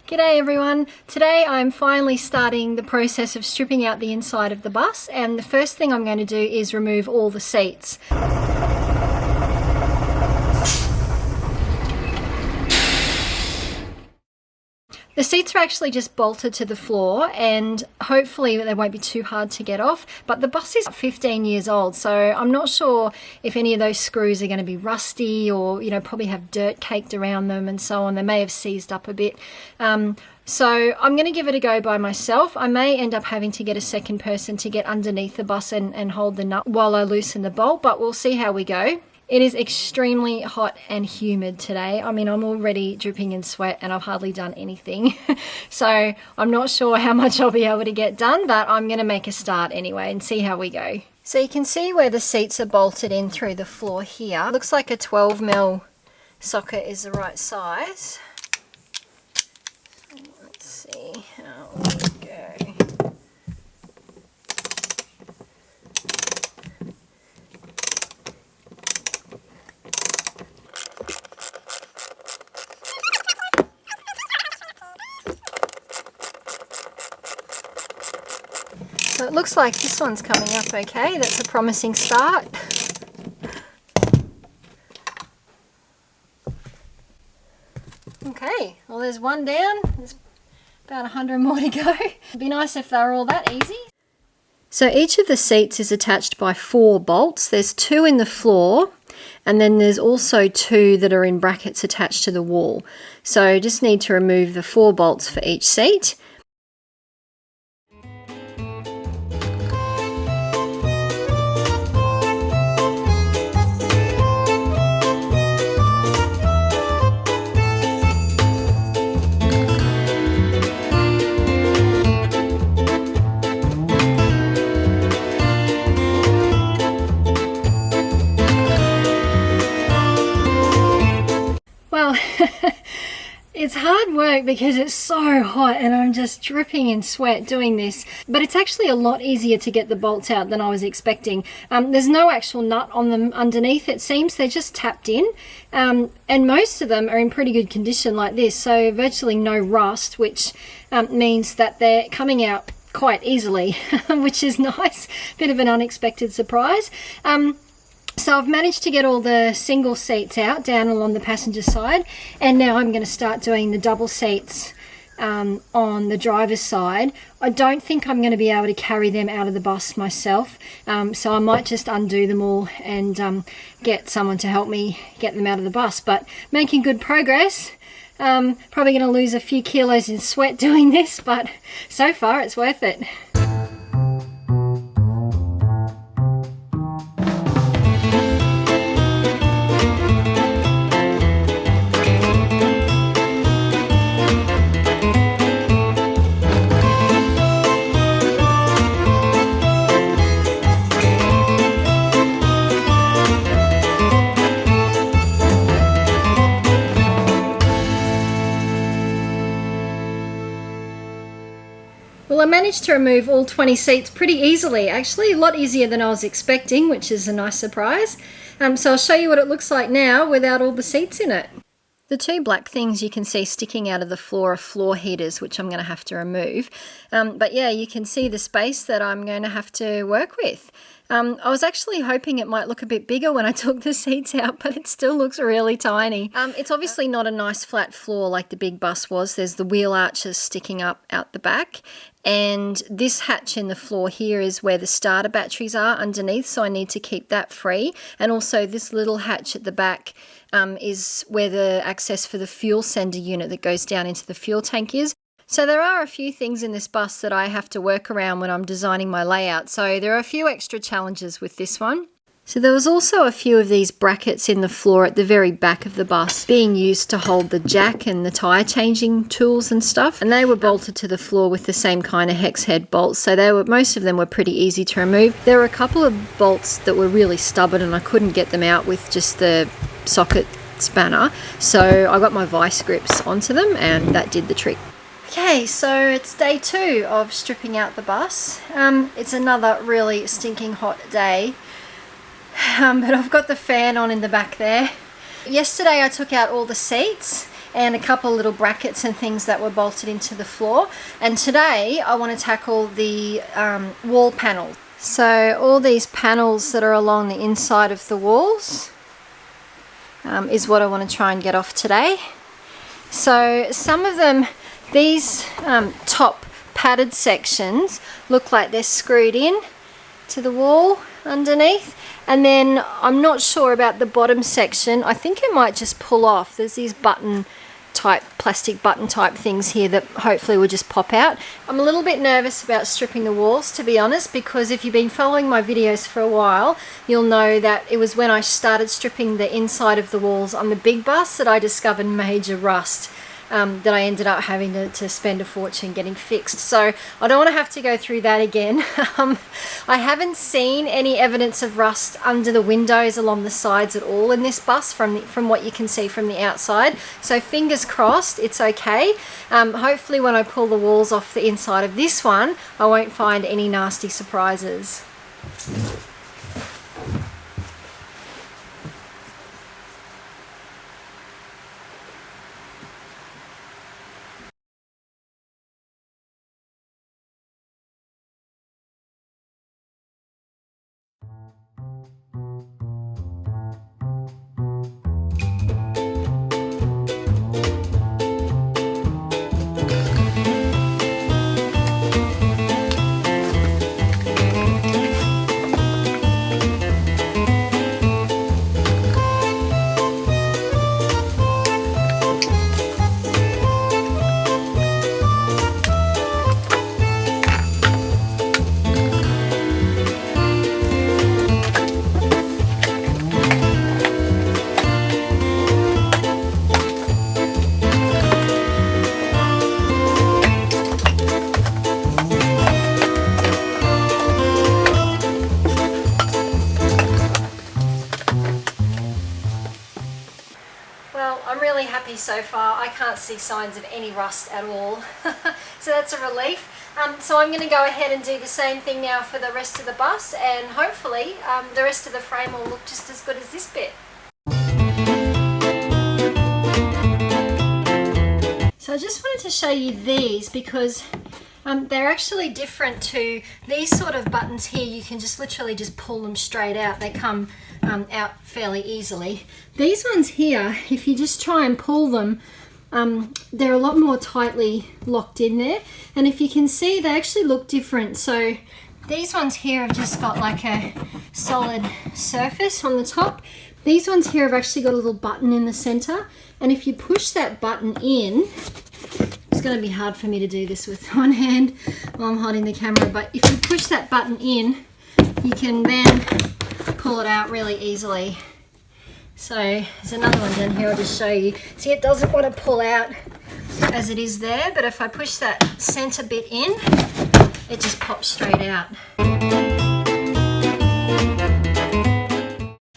G'day everyone. Today I'm finally starting the process of stripping out the inside of the bus, and the first thing I'm going to do is remove all the seats. The seats are actually just bolted to the floor and hopefully they won't be too hard to get off, but the bus is 15 years old, so I'm not sure if any of those screws are going to be rusty or, probably have dirt caked around them and so on. They may have seized up a bit. So I'm going to give it a go by myself. I may end up having to get a second person to get underneath the bus and hold the nut while I loosen the bolt, but we'll see how we go. It is extremely hot and humid today. I mean, I'm already dripping in sweat and I've hardly done anything. So I'm not sure how much I'll be able to get done, but I'm going to make a start anyway and see how we go. So you can see where the seats are bolted in through the floor here. Looks like a 12mm socket is the right size. Let's see how we go. So it looks like this one's coming up okay. That's a promising start. Okay, well there's one down. There's about 100 more to go. It'd be nice if they were all that easy. So each of the seats is attached by 4 bolts. There's 2 in the floor and then there's also 2 that are in brackets attached to the wall. So just need to remove the 4 bolts for each seat. Well, it's hard work because it's so hot and I'm just dripping in sweat doing this, but it's actually a lot easier to get the bolts out than I was expecting. There's no actual nut on them underneath, it seems. They're just tapped in, and most of them are in pretty good condition like this, so virtually no rust, which means that they're coming out quite easily, which is nice. Bit of an unexpected surprise. So I've managed to get all the single seats out down along the passenger side, and now I'm going to start doing the double seats on the driver's side. I don't think I'm going to be able to carry them out of the bus myself, so I might just undo them all and get someone to help me get them out of the bus, but making good progress. Probably going to lose a few kilos in sweat doing this, but so far it's worth it. Well, I managed to remove all 20 seats pretty easily, actually, a lot easier than I was expecting, which is a nice surprise. So I'll show you what it looks like now without all the seats in it. The 2 black things you can see sticking out of the floor are floor heaters, which I'm going to have to remove. But yeah, you can see the space that I'm going to have to work with. I was actually hoping it might look a bit bigger when I took the seats out, but it still looks really tiny. It's obviously not a nice flat floor like the big bus was. There's the wheel arches sticking up out the back, and this hatch in the floor here is where the starter batteries are underneath, so I need to keep that free. And also this little hatch at the back is where the access for the fuel sender unit that goes down into the fuel tank is. So there are a few things in this bus that I have to work around when I'm designing my layout, so there are a few extra challenges with this one. So there was also a few of these brackets in the floor at the very back of the bus being used to hold the jack and the tyre changing tools and stuff, and they were bolted to the floor with the same kind of hex head bolts, so most of them were pretty easy to remove. There were a couple of bolts that were really stubborn and I couldn't get them out with just the socket spanner, so I got my vice grips onto them and that did the trick. Okay, so it's day 2 of stripping out the bus. It's another really stinking hot day, but I've got the fan on in the back there. Yesterday I took out all the seats and a couple of little brackets and things that were bolted into the floor. And today I want to tackle the wall panels. So all these panels that are along the inside of the walls is what I want to try and get off today. So some of them, these top padded sections look like they're screwed in to the wall underneath, and then I'm not sure about the bottom section. I think it might just pull off. There's these button type, plastic button type things here that hopefully will just pop out. I'm a little bit nervous about stripping the walls, to be honest, because if you've been following my videos for a while, you'll know that it was when I started stripping the inside of the walls on the big bus that I discovered major rust. That I ended up having to spend a fortune getting fixed. So I don't want to have to go through that again. I haven't seen any evidence of rust under the windows along the sides at all in this bus from what you can see from the outside. So fingers crossed it's okay. Hopefully when I pull the walls off the inside of this one, I won't find any nasty surprises. Happy so far. I can't see signs of any rust at all. So that's a relief. So I'm going to go ahead and do the same thing now for the rest of the bus, and hopefully the rest of the frame will look just as good as this bit. So I just wanted to show you these because they're actually different to these sort of buttons here. You can just literally just pull them straight out. They come out fairly easily. These ones here, if you just try and pull them, they're a lot more tightly locked in there. And if you can see, they actually look different. So these ones here have just got like a solid surface on the top. These ones here have actually got a little button in the center. And if you push that button in, it's going to be hard for me to do this with one hand while I'm holding the camera, but if you push that button in, you can then pull it out really easily. So there's another one down here, I'll just show you. See, it doesn't want to pull out as it is there, but if I push that center bit in, it just pops straight out.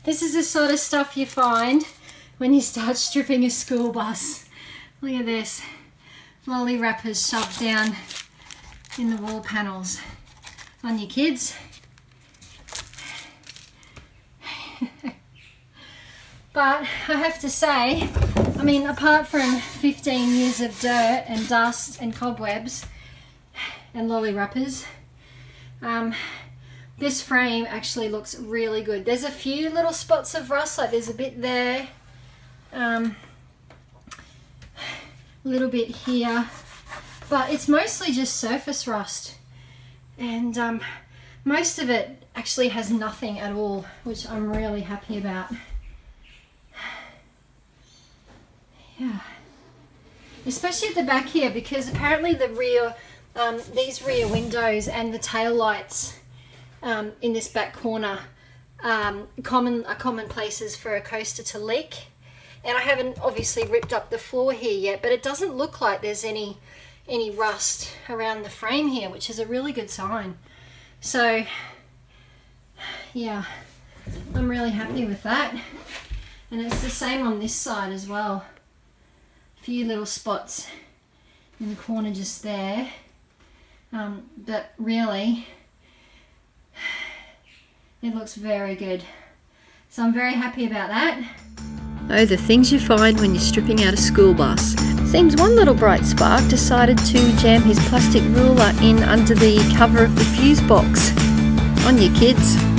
This is the sort of stuff you find when you start stripping a school bus. Look at this. Lolly wrappers shoved down in the wall panels. On you kids. But I have to say, I mean, apart from 15 years of dirt and dust and cobwebs and lolly wrappers, this frame actually looks really good. There's a few little spots of rust, like there's a bit there, a little bit here, but it's mostly just surface rust, and most of it actually has nothing at all, which I'm really happy about. Yeah, especially at the back here, because apparently the rear, these rear windows and the tail lights in this back corner are common places for a coaster to leak. And I haven't obviously ripped up the floor here yet, but it doesn't look like there's any rust around the frame here, which is a really good sign. So yeah, I'm really happy with that. And it's the same on this side as well. A few little spots in the corner just there, but really it looks very good. So I'm very happy about that. Oh, the things you find when you're stripping out a school bus. Seems one little bright spark decided to jam his plastic ruler in under the cover of the fuse box. On you kids.